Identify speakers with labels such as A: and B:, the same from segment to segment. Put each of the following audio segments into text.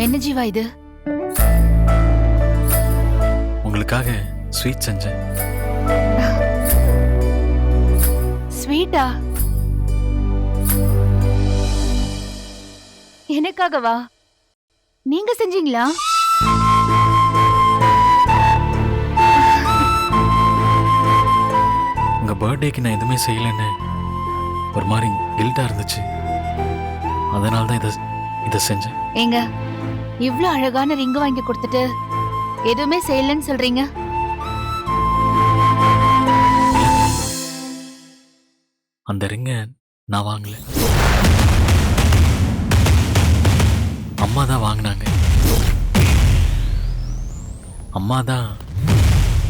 A: என்ன ஜீவா இது?
B: உங்களுக்காக ஸ்வீட் செஞ்சேன்.
A: ஸ்வீட்டா? எனக்காகவா? நீங்க செஞ்சீங்களா?
B: உங்க பர்த்டேக்கு நான் எதுவுமே செய்யலைன்னு ஒரு மாதிரி கில்ட்டா இருந்துச்சு. அதனால தான் இதை செஞ்சேன்.
A: ஏங்க, இவ்ளோ அழகான ரிங் வாங்கி கொடுத்துட்டு எதுவுமே செய்யலன்னு சொல்றீங்க?
B: அந்த ரிங்கை நான் வாங்கல, அம்மா தான் வாங்கினாங்க. அம்மா தான்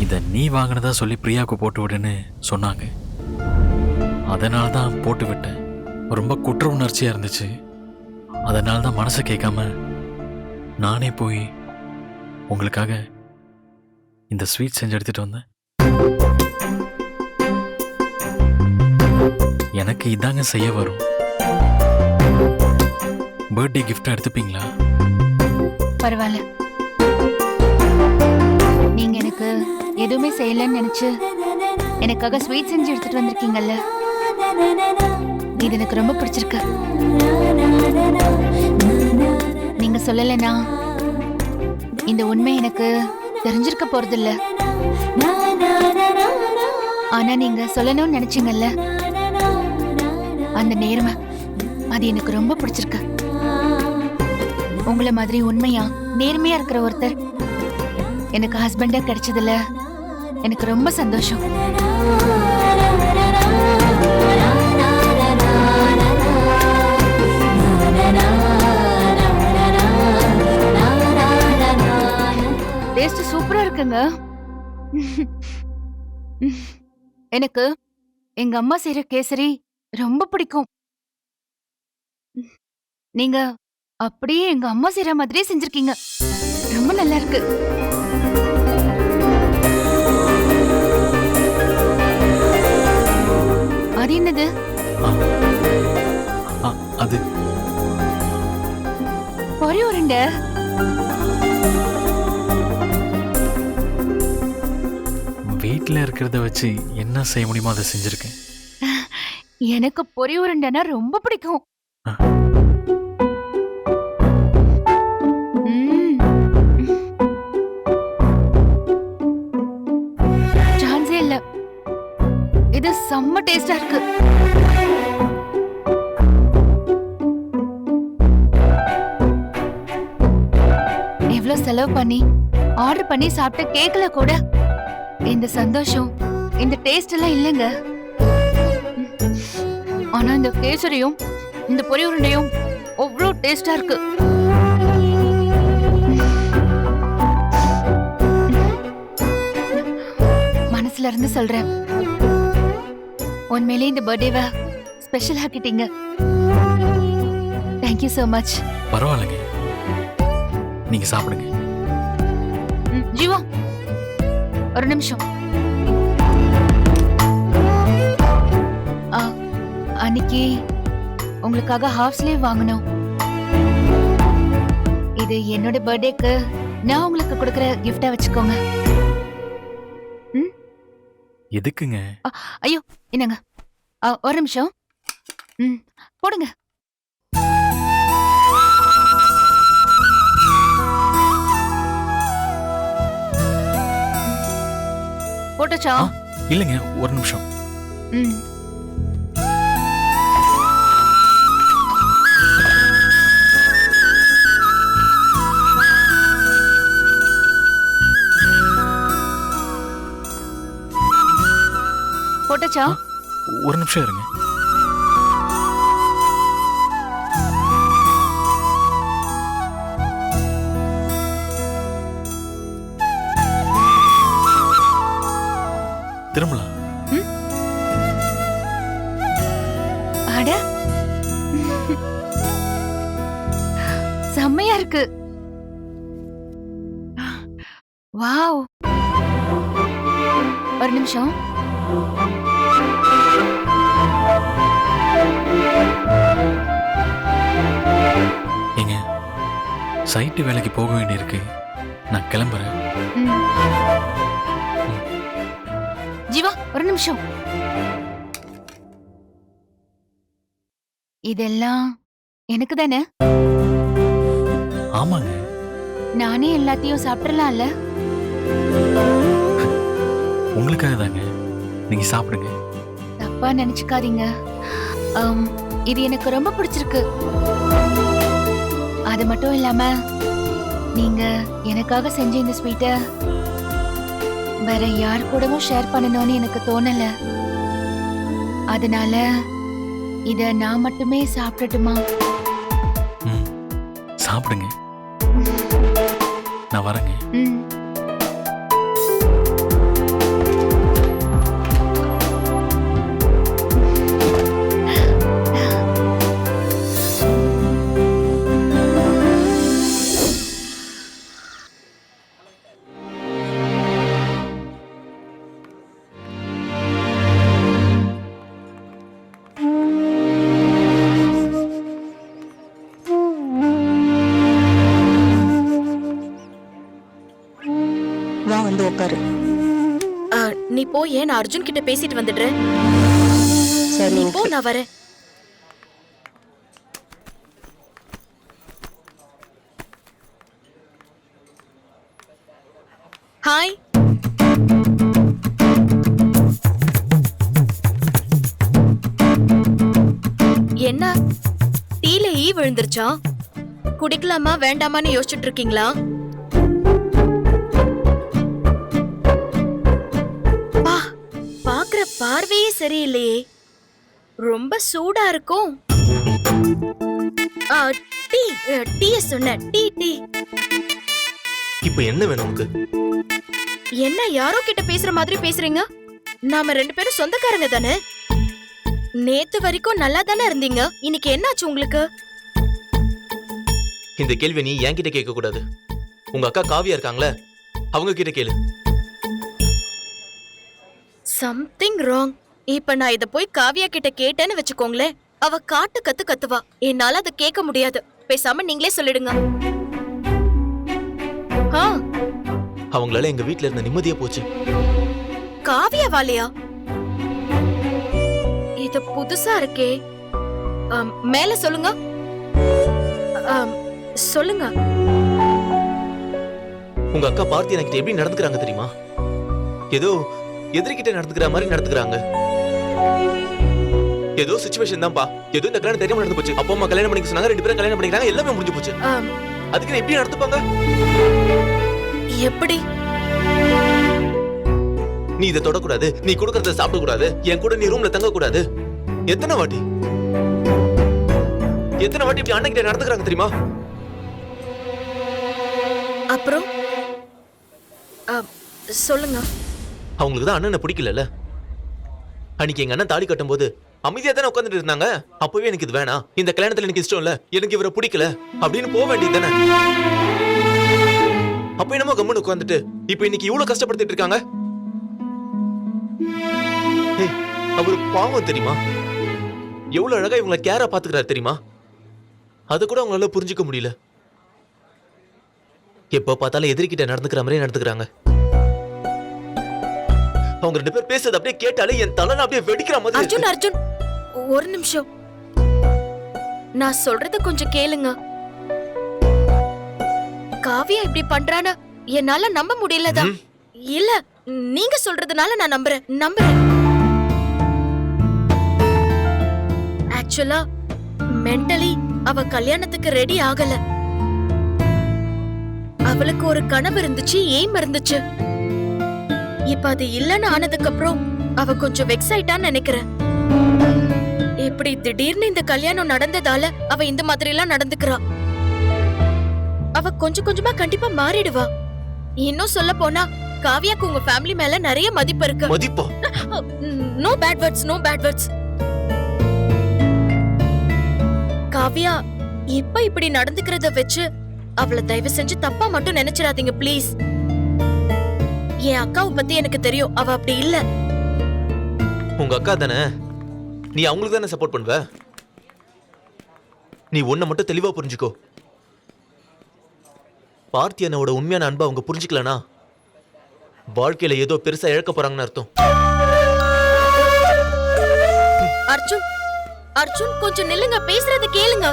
B: இதை நீ வாங்கினதா சொல்லி பிரியாவுக்கு போட்டு விடுன்னு சொன்னாங்க. அதனால தான் போட்டு விட்டேன். ரொம்ப குற்ற உணர்ச்சியா இருந்துச்சு. அதனால தான் மனசை கேட்காம நானே போய் உங்களுக்காக இந்த ஸ்வீட் செஞ்சு எடுத்துட்டு வந்தேன். எனக்கு இதாங்க செய்ய வரும். பர்த்டே கிஃப்டா எடுத்துப்பீங்களா?
A: பரவாயில்ல. நீங்க எனக்கு எதுவுமே செய்யலன்னு நினைச்சு எனக்காக ஸ்வீட் செஞ்சு எடுத்துட்டு வந்திருக்கீங்கல்ல, இது எனக்கு ரொம்ப பிடிச்சிருக்கு. நீங்க சொல்லலைன்னா இந்த உண்மை எனக்கு தெரிஞ்சிருக்க போறது இல்ல. ஆனா நீங்க சொல்லணும்னு நினைச்சீங்கல்ல, அந்த நேர்மை அது எனக்கு ரொம்ப பிடிச்சிருக்கு. உங்களை மாதிரி உண்மையா நேர்மையா இருக்கிற ஒருத்தர் எனக்கு ஹஸ்பண்டா கிடைச்சதுல எனக்கு ரொம்ப சந்தோஷம். டேஸ்ட் சூப்பரா இருக்குங்க. எனக்கு எங்க அம்மா செய்யற கேசரி ரொம்ப பிடிக்கும். நீங்க அப்படியே எங்க அம்மா செய்யற மாதிரியே செஞ்சிருக்கீங்க. ரொம்ப நல்லா இருக்கு. அது என்னது?
B: அது
A: பொரி உருண்டை.
B: வீட்டில் இருக்கிறத வச்சு என்ன செய்ய முடியுமோ அதை செஞ்சிருக்கேன்.
A: எனக்கு பொரி உருண்டைனா ரொம்ப பிடிக்கும். சான்ஸே இல்ல. இது செம்ம டேஸ்டா இருக்கு. எவ்வளவு செலவு பண்ணி ஆர்டர் பண்ணி சாப்பிட்ட கேக்கல கூட இந்த சந்தோஷம், இந்த டேஸ்ட் எல்லாம் இல்லைங்க. ஆனா இந்த கேசரியும் இந்த பொரி உருண்டையும் அவ்வளோ டேஸ்டா இருக்கு. மனசுல இருந்து சொல்றேன், உண்மையிலே இந்த பர்த்டேவை ஸ்பெஷல் ஆக்கிட்டீங்க. Thank you so much.
B: பரவாயில்லைங்க, நீங்க சாப்பிடுங்க.
A: ஜீவா, ஒரு நிமிஷம். அன்னைக்கு உங்களுக்காக ஹாஃப் ஸ்லீவ் வாங்கணும். இது என்னோட பர்த்டேக்கு நான் உங்களுக்கு கொடுக்கிற கிஃப்டா வச்சுக்கோங்க.
B: எதுக்குங்க?
A: ஐயோ, என்னங்க, ஒரு நிமிஷம். போடுங்க. போட்டுச்சா?
B: இல்லைங்க, ஒரு நிமிஷம்.
A: போட்டுச்சா?
B: ஒரு நிமிஷம் இருங்க. திரும்பலாம்.
A: அட, செம்மையா இருக்கு. வாவ், ஒரு நிமிஷம்.
B: ஏங்க, சைட்டு வேலைக்கு போக வேண்டியிருக்கு. நான் கிளம்புறேன்.
A: ம். ஜீவா ஒரு நிமிஷம். இதெல்லாம் எனக்கு தானே?
B: ஆமாங்க.
A: நானே எல்லாத்தையும் சாப்பிடலாம்ல?
B: உங்களுக்காக தாங்க. நீங்க சாப்பிடுங்க.
A: தப்பா நினைச்சுக்காதீங்க. இது எனக்கு ரொம்ப பிடிச்சிருக்கு. அது மட்டும் இல்லாம நீங்க எனக்காக செஞ்ச இந்த ஸ்வீட்டை வேற யார் கூடவும் ஷேர் பண்ணணும்னு எனக்கு தோணல. அதனால இத நான் மட்டுமே சாப்பிடட்டுமா?
B: ம், சாப்பிடுங்க. நான் வரேங்க.
A: ம்.
C: வா வந்து உட்காரு.
D: நீ போய் நான் அர்ஜுன் கிட்ட பேசிட்டு வந்துடுறேன்.
C: சரி
D: போ, நான் வரேன். ஹாய். என்ன டீல ஈ விழுந்துருச்சா? குடிக்கலாமா வேண்டாமான்னு யோசிச்சுட்டு இருக்கீங்களா? பாக்குற பார்வையே சரியில்லையே. ரொம்ப சூடா இருக்கும். டீ டீய சொன்ன டீ டீ.
E: இப்போ என்ன வேணும் உனக்கு?
D: என்ன யாரோ கிட்ட பேசுற மாதிரி பேசுறீங்க? நாம ரெண்டு பேரும் சொந்தக்காரங்க தானே? நேத்து வரைக்கும் நல்லா தானே இருந்தீங்க. இன்னைக்கு என்னாச்சு உங்களுக்கு?
E: இந்த கேள்வி நீ என்கிட்ட கேட்க கூடாது. உங்க அக்கா காவியா இருக்காங்களே, அவங்க கிட்ட கேளு.
D: Something wrong. இப்ப நான் இத போய் காவியா கிட்ட கேட்டேன்னு வெச்சுக்கோங்களேன், அவ காட்டு கத்து கத்துவா. என்னால அதை கேட்க முடியாது. பேசாம நீங்களே சொல்லிடுங்க.
E: அவங்களால எங்க வீட்ல இருந்த நிம்மதியா போச்சு.
D: காவியா வாலையா? இது புதுசா இருக்கே. மேல சொல்லுங்க. சொல்லுங்க.
E: உங்க அக்கா பார்த்தி எனக்கு எப்படி நடந்துக்கிறாங்க தெரியுமா? ஏதோ எதிரிகிட்ட நடந்துக்கிற மாதிரி நடந்துக்கிறாங்க. ஏதோ சிச்சுவேஷன் தான்ப்பா. ஏதோ இந்த கல்யாணம் தெரியாம நடந்து போச்சு. அப்பா அம்மா கல்யாணம் பண்ணிக்க சொன்னாங்க, ரெண்டு பேரும் கல்யாணம் பண்ணிக்கிறாங்க, எல்லாமே முடிஞ்சு போச்சு. அதுக்கு எப்படி நடந்துப்பாங்க?
D: எப்படி?
E: நீ இதை தொடக்கூடாது, நீ கொடுக்கறத சாப்பிட கூடாது, என் கூட நீ ரூம்ல தங்க கூடாது. எத்தனை வாட்டி இப்படி அண்ணன் கிட்ட நடந்துக்கிறாங்க தெரியுமா?
D: அப்புறம் சொல்லுங்க.
E: அவங்களுக்கு தான் அண்ணனை பிடிக்கல. அன்னைக்கு எங்க அண்ணன் தாலி கட்டும் போது அமைதியா தானே உட்காந்துட்டு இருந்தாங்க. அப்பவே எனக்கு இது வேணாம், இந்த கல்யாணத்துல எனக்கு இஷ்டம் இல்ல, எனக்கு இவரை பிடிக்கல அப்படின்னு போக வேண்டியது தானே. அப்ப என்னமோ கம்முன்னு உட்காந்துட்டு இப்ப இன்னைக்கு இவ்வளவு கஷ்டப்படுத்திட்டு இருக்காங்க. அவரு பாவம் தெரியுமா? எவ்வளவு அழகா இவங்களை கேரா பாத்துக்கிறாரு தெரியுமா? அது கூட அவங்களால புரிஞ்சுக்க முடியல. எப்ப பார்த்தாலும் எதிர்கிட்ட நடந்துக்கிற மாதிரி நடந்துக்கிறாங்க. அவங்க ரெண்டு பேர் பேசுறது அப்படியே கேட்டாலே என் தலை அப்படியே வெடிக்கிற மாதிரி.
D: அர்ஜுன் அர்ஜுன் ஒரு நிமிஷம், நான் சொல்றத கொஞ்சம் கேளுங்க. காவியா இப்படி பண்றான்னு என்னால நம்ப முடியலதான். இல்ல, நீங்க சொல்றதுனால நான் நம்புறேன். ஆக்சுவலா மென்டலி அவ கல்யாணத்துக்கு ரெடி ஆகல. அவளுக்கு ஒரு கனவு இருந்துச்சு, எய்ம் இருந்துச்சு. இப்ப அது இல்லன்னு ஆனதுக்கு அப்புறம் அவ கொஞ்சம் வெக்ஸ் ஆயிட்டான்னு நினைக்கிறேன். இப்படி திடீர்னு இந்த கல்யாணம் நடந்ததால அவ இந்த மாதிரி எல்லாம் நடந்துக்கிறா. அவ கொஞ்சம் கொஞ்சமா கண்டிப்பா மாறிடுவா. இன்னும் சொல்ல போனா காவியாக்கு உங்க ஃபேமிலி மேல நிறைய மதிப்பு இருக்கு.
E: மதிப்பா?
D: No bad words, no bad words. Kavya இப்ப இப்படி நடந்துக்கிறத வச்சு அவளை தயவு செஞ்சு தப்பா மட்டும் நினைச்சிடாதீங்க ப்ளீஸ். என் அக்காவை பத்தி எனக்கு தெரியும், அவ அப்படி இல்ல.
E: உங்க அக்கா தானே, நீ அவங்களுக்கு தானே சப்போர்ட் பண்ணுவ. நீ ஒன்ன மட்டும் தெளிவா புரிஞ்சுக்கோ. பார்த்தி அண்ணாவோட உண்மையான அன்பை அவங்க புரிஞ்சுக்கலனா வாழ்க்கையில ஏதோ பெருசா இழக்க போறாங்கன்னு அர்த்தம்.
D: அர்ஜுன் அர்ஜுன் கொஞ்சம் நில்லுங்க, பேசுறத கேளுங்க.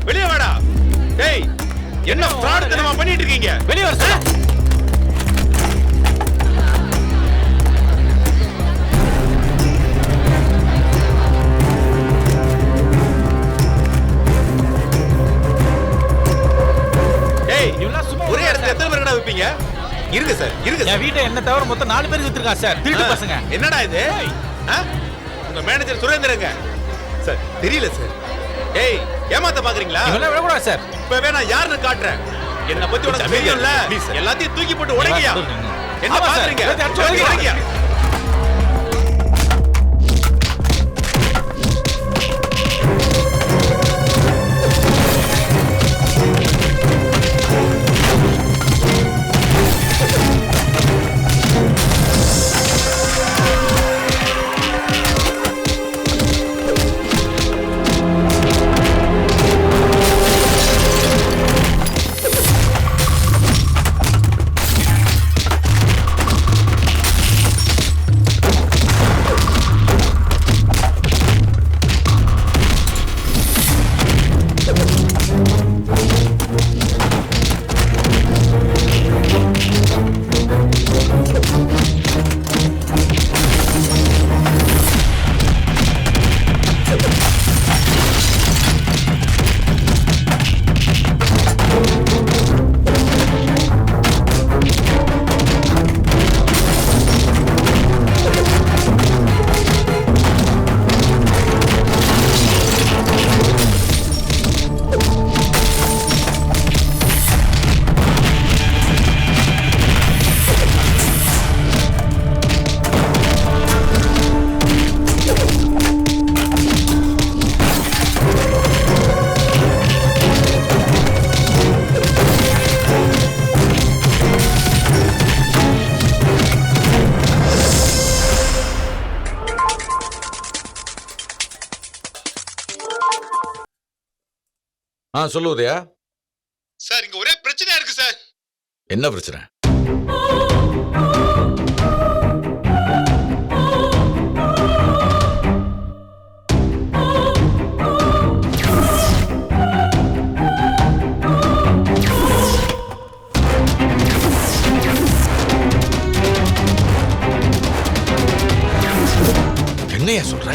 F: வெளியே வாடா. டேய், என்ன பிரார்த்தனை பண்ணிட்டு இருக்கீங்க? வெளியே வர சொல்ல. டேய், ஒரே இடத்துல எத்தனை பேர் வைப்பீங்க? இருங்க சார், இருங்க சார்.
G: என் வீட்டை என்ன தவிர மொத்தம் 4 பேர் வித்துருக்கான் சார். திருட்டு பசங்க.
F: என்னடா இது? உங்க மேனேஜர் சுரேந்திரங்க சார். தெரியல சார். ஏய், ஏமாத்த பாக்குறீங்களா?
G: இவெல்லாம் விடக்கூடாது சார்.
F: இப்பவே நான் யாருன்னு காட்டுறேன். என்ன பத்தி உனக்கு தெரியும்ல? எல்லாத்தையும் தூக்கி போட்டு உடைங்கயா. என்ன பாக்குறீங்க? உடைங்கயா.
H: சொல்லு உதயா.
F: சார், இங்க ஒரே பிரச்சனையா இருக்கு சார்.
H: என்ன பிரச்சனை? என்னையா சொல்ற?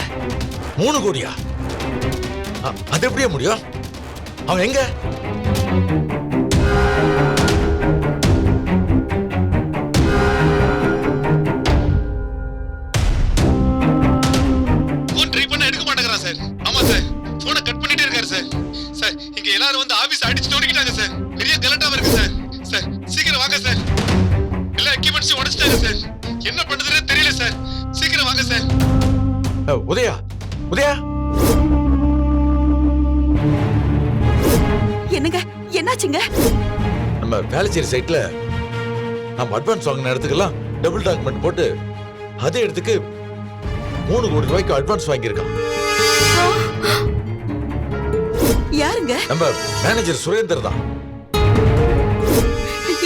H: 3 கோடியா? அது எப்படியா முடியும்? அவன் எங்க?
F: போன் ட்ரை பண்ண எடுக்க மாட்டேங்கறான் சார். ஆமா சார், போனை கட் பண்ணிட்டே இருக்காரு சார். சார், இங்க எல்லாரும் வந்து ஆபீஸ் அடிச்சு தோண்டிட்டாங்க சார். பெரிய கலட்டாவா இருக்கு சார். சார், சீக்கிரம் வாங்க சார். எல்லா எக்யூப்மெண்ட்ஸையும் உடைச்சிட்டாங்க சார். என்ன பண்றதுன்னே தெரியல சார். சீக்கிரம் வாங்க சார்.
H: உதயா, உதயா.
I: என்னங்க, என்னாச்சுங்க?
H: நம்ம வேலைச்சேரி சைட்ல நம்ம அட்வான்ஸ் வாங்கின இடத்துக்கெல்லாம் டபுள் டாக்குமெண்ட் போட்டு அதே இடத்துக்கு 3 கோடி ரூபாய்க்கு அட்வான்ஸ் வாங்கியிருக்கான்.
I: யாருங்க?
H: நம்ம மேனேஜர் சுரேந்தர் தான்.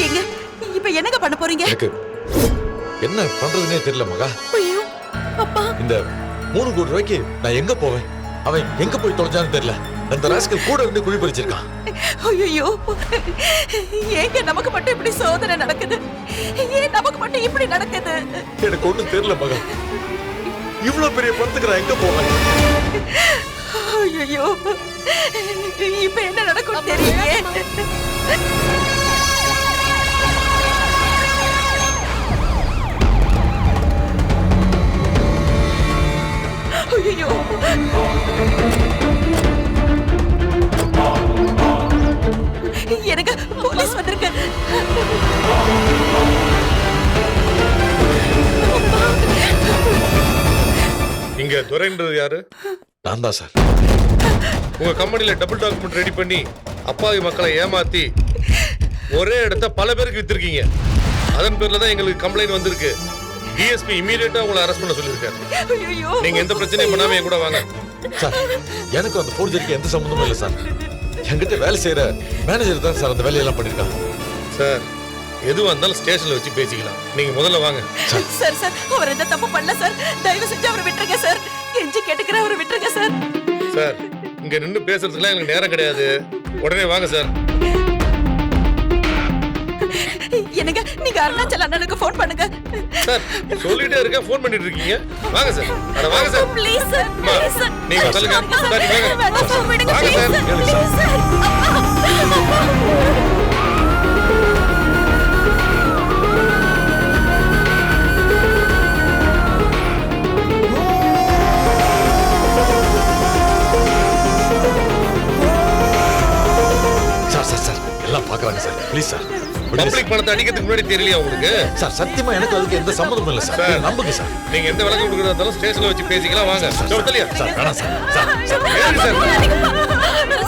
I: எங்க இப்ப என்னங்க பண்ண போறீங்க?
H: எனக்கு என்ன பண்றதுன்னே தெரியல மகா.
I: ஐயோ அப்பா.
H: இந்த 3 கோடி ரூபாய்க்கு நான் எங்க போவேன்? அவன் எங்க போய் தொலைஞ்சான்னு தெரியல. அந்த ராஸ்கல் கூட இருந்து குழி பறிச்சிருக்கான்.
I: ஐயோ, ஏங்க நமக்கு மட்டும் இப்படி சோதனை நடக்குது? ஏன் நமக்கு மட்டும் இப்படி நடக்குது?
H: எனக்கு ஒண்ணும் தெரியல மகா. இவ்வளவு பெரிய பணத்துக்கு நான் எங்க போவேன்?
I: ஐயோ, இப்ப என்ன நடக்கும் தெரியலையே. ஐயோ, எனக்கு போலீஸ் வந்திருக்கு.
F: இங்க துரைன்றது யாரு?
H: நான் தான் சார்.
F: உங்க கம்பெனில டபுள் டாக்குமெண்ட் ரெடி பண்ணி அப்பாவி மக்களை ஏமாத்தி ஒரே இடத்த பல பேருக்கு வித்திருக்கீங்க. அதன் பேர்ல தான் எங்களுக்கு கம்ப்ளைண்ட் வந்திருக்கு. டிஎஸ்பி இமீடியட்டா உங்களை அரெஸ்ட் பண்ண சொல்லியிருக்காரு.
I: ஐயோ
F: நீங்க எந்த பிரச்சனையும் பண்ணாம என் கூட வாங்க.
H: சார் எனக்கு அந்த ஃபோர்ஜரிக்கு எந்த சம்மந்தமும் இல்லை சார். என்கிட்ட வேலை செய்யற மேனேஜர் தான் சார் அந்த வேலையெல்லாம் பண்ணிருக்காங்க.
F: சார் எதுவா இருந்தாலும் ஸ்டேஷன்ல வச்சு பேசிக்கலாம். நீங்க முதல்ல வாங்க.
I: சார் சார் அவர் எந்த தப்பு பண்ணல சார். தயவு செஞ்சு அவரை விட்டுருங்க சார். கெஞ்சி கேட்டுக்கிற அவரை விட்டுருங்க சார்.
F: சார் இங்க நின்று பேசுறதுக்குலாம் எனக்கு நேரம் கிடையாது. உடனே வாங்க சார்.
I: என்னங்க நீங்க அருணாச்சல் அண்ணனுக்கு ஃபோன் பண்ணுங்க.
F: சார் சொல்லிட்டே இருக்க ஃபோன் பண்ணிட்டு இருக்கீங்க. வாங்க சார். அட வாங்க சார்.
I: Please sir.
F: அம்மா,
I: ப்ளீஸ் சார்.
F: நீங்க சொல்லுங்க. முன்னாடி வாங்க.
I: வேண்டாம் சார் விடுங்க
F: வாங்க
I: please
F: sir.
I: Sir. Please sir.
H: Sir sir sir எல்லாம் பாக்குறாங்க சார். ப்ளீஸ் சார் விடுங்க சார்.
F: பப்ளிக் பணத்தை அடிக்கிறதுக்கு முன்னாடி தெரியலையா உங்களுக்கு?
H: சார் சத்தியமா எனக்கு அதுக்கு எந்த சம்மந்தமும் இல்லை சார்.
F: சார்.
H: நம்புங்க சார்.
F: நீங்க எந்த விளக்கம் கொடுக்கறதா இருந்தாலும் ஸ்டேஷன்ல வச்சு பேசிக்கலாம். வாங்க. சொல்லியா?
H: சார் வேணாம் சார். சார் சார்
F: ஏறு சார்.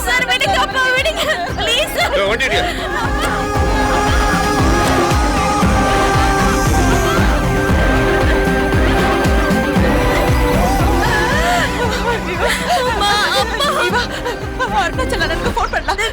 I: சார் விடுங்க அப்பா விடுங்க ப்ளீஸ் சார்.
F: இதோ வண்டி அடியா.
I: அம்மா அம்மா அருணாச்சல் அண்ணனுக்கு ஃபோன் பண்ணலாம்.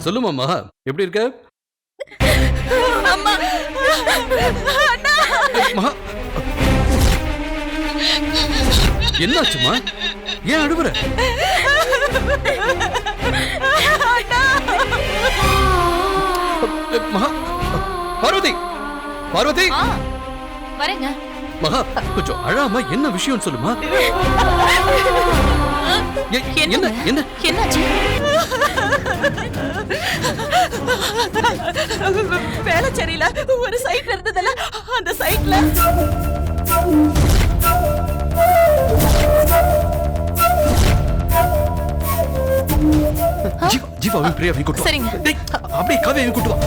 J: சொல்லுமாம்மா, எப்படி இருக்க?
I: அம்மா அண்ணா
J: மகா, என்னாச்சுமா? ஏன் அழுவுற? மகா, பார்வதி பார்வதி
A: வரேங்க.
J: மகா, கொஞ்சம் அழாம என்ன விஷயம் சொல்லுமா? என்ன என்ன
A: என்னாச்சு?
I: வேலை சரியில்லை. ஒரு சைட்ல இருந்ததுல அந்த சைட்ல
J: ஜீவாவையும் பிரியாவையும் கூட்டு வா.
A: சரிங்க.
J: டேய், அப்படியே காவியாவையும் கூட்டு வா.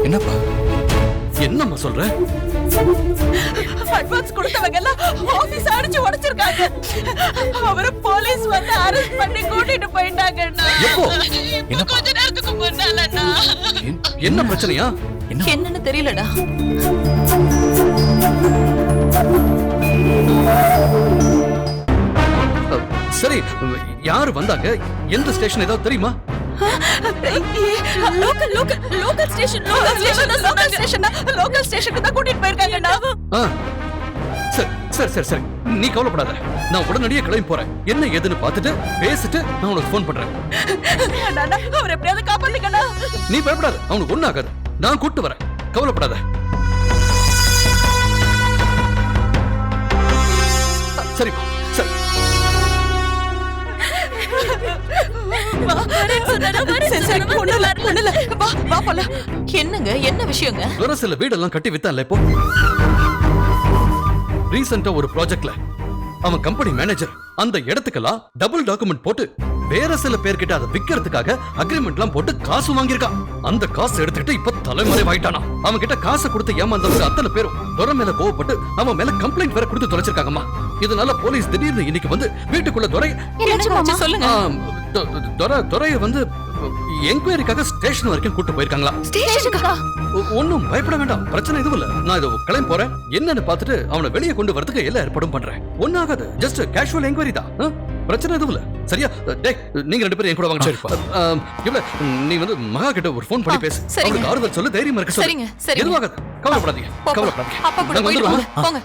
J: என்னப்பா என்னம்மா சொல்ற?
I: அட்வான்ஸ் கொடுத்தவங்க எல்லாம் ஆபீஸ் அடிச்சு உடைச்சிருக்காங்க. அவரை போலீஸ் வந்து அரெஸ்ட் பண்ணி கூட்டிட்டு போயிட்டாங்கண்ணா.
J: எப்போ?
I: இப்ப கொஞ்ச நேரத்துக்கு முன்னாலண்ணா.
J: என்ன பிரச்சனையா?
I: என்னன்னு தெரியலடா.
J: சரி, யாரு வந்தாங்க? எந்த ஸ்டேஷன் ஏதாவது தெரியுமா?
I: லோக்கல் ஸ்டேஷனுக்கு தான் கூட்டிட்டு போயிருக்காங்கண்ணா.
J: சரி சரி சரி சரி, நீ கவலைப்படாத. நான் உடனடியே கிளம்பி போறேன். என்ன ஏதுன்னு பார்த்துட்டு பேசிட்டு நான் உனக்கு ஃபோன் பண்றேன்.
I: அவர் எப்படியாவது காப்பாத்துக்கண்ணா.
J: நீ பயப்படாத, அவனுக்கு ஒண்ணும் ஆகாது. நான் கூட்டு வரேன், கவலைப்படாத. சரி சரி.
I: என்னங்க என்ன விஷயங்க?
J: சில வீடெல்லாம் கட்டி வித்தான்ல இப்போ. ரீசெண்டா ஒரு ப்ராஜெக்ட்ல அவன் கம்பெனி மேனேஜர் அந்த இடத்துக்கெல்லாம் டபுள் டாக்குமெண்ட் போட்டு வேற சில பேர்கிட்ட அதை விக்கிறதுக்காக அக்ரிமெண்ட்லாம் போட்டு காசு வாங்கியிருக்கான். அந்த காசு எடுத்துக்கிட்டு இப்ப தலைமறைவாயிட்டானா. அவன் கிட்ட காசை கொடுத்து ஏமாந்தவங்க அத்தனை பேரும் துரை மேல கோவப்பட்டு அவன் மேல கம்ப்ளைண்ட் வேற கொடுத்து தொலைச்சிருக்காங்கம்மா. இதனால போலீஸ் திடீர்னு இன்னைக்கு வந்து வீட்டுக்குள்ள
I: சொல்லுங்க.
J: துரைய வந்து என்கொயரிக்காக ஸ்டேஷன் வரைக்கும் கூட்டு போயிருக்காங்களா.
A: ஸ்டேஷனுக்கா?
J: ஒன்னும் பயப்பட வேண்டாம், பிரச்சனை எதுவும் இல்ல. நான் இதை கிளம்பி போறேன். என்னன்னு பார்த்துட்டு அவனை வெளியே கொண்டு வரதுக்கு எல்லா ஏற்பாடும் பண்றேன். ஒன்னும் ஆகாது, ஜஸ்ட் கேஷுவல் என்கொயரி தான். பிரச்சனை எதுவும் இல்ல. சரியா? டேய், நீங்க ரெண்டு பேரும் என் கூட வாங்க. இவ்வளவு நீ வந்து மகா கிட்ட ஒரு ஃபோன் பண்ணி பேசு. அவனுக்கு ஆறுதல் சொல்லு, தைரியமா இருக்க சொல்லு.
I: சரிங்க, சரிங்க.
J: எதுவும் ஆகாது, கவலைப்படாதீங்க கவலைப்படாதீங்க.
I: அப்பா கூட
J: நாங்க
I: போயிட்டு
J: வந்துடுறோம்.
I: போங்க.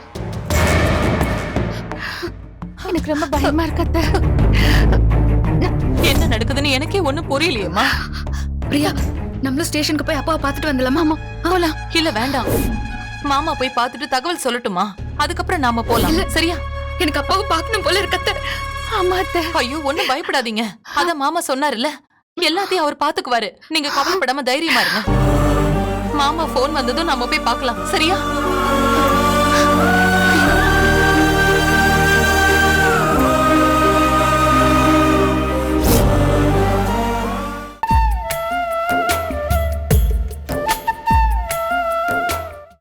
A: எனக்கு ரொம்ப பயமா இருக்கு அத்தை.
I: என்ன நடக்குதுன்னு எனக்கே ஒண்ணும் புரியலையேம்மா.
A: பிரியா, நம்மளும் ஸ்டேஷனுக்கு போய் அப்பாவை பார்த்துட்டு வந்துடலாமா? போலாம்.
I: இல்ல வேண்டாம், மாமா போய் பார்த்துட்டு தகவல் சொல்லட்டுமா? அதுக்கப்புறம் நாம போலாம். சரியா?
A: எனக்கு அப்பாவை பார்க்கணும் போல இருக்கு அத்தை. ஆமா அத்தை.
I: ஐயோ ஒண்ணும் பயப்படாதீங்க. அத மாமா சொன்னாருல்ல, எல்லாத்தையும் அவர் பாத்துக்குவாரு. நீங்க கவலைப்படாம தைரியமா இருங்க. மாமா போன் வந்ததும் நாம போய் பார்க்கலாம் சரியா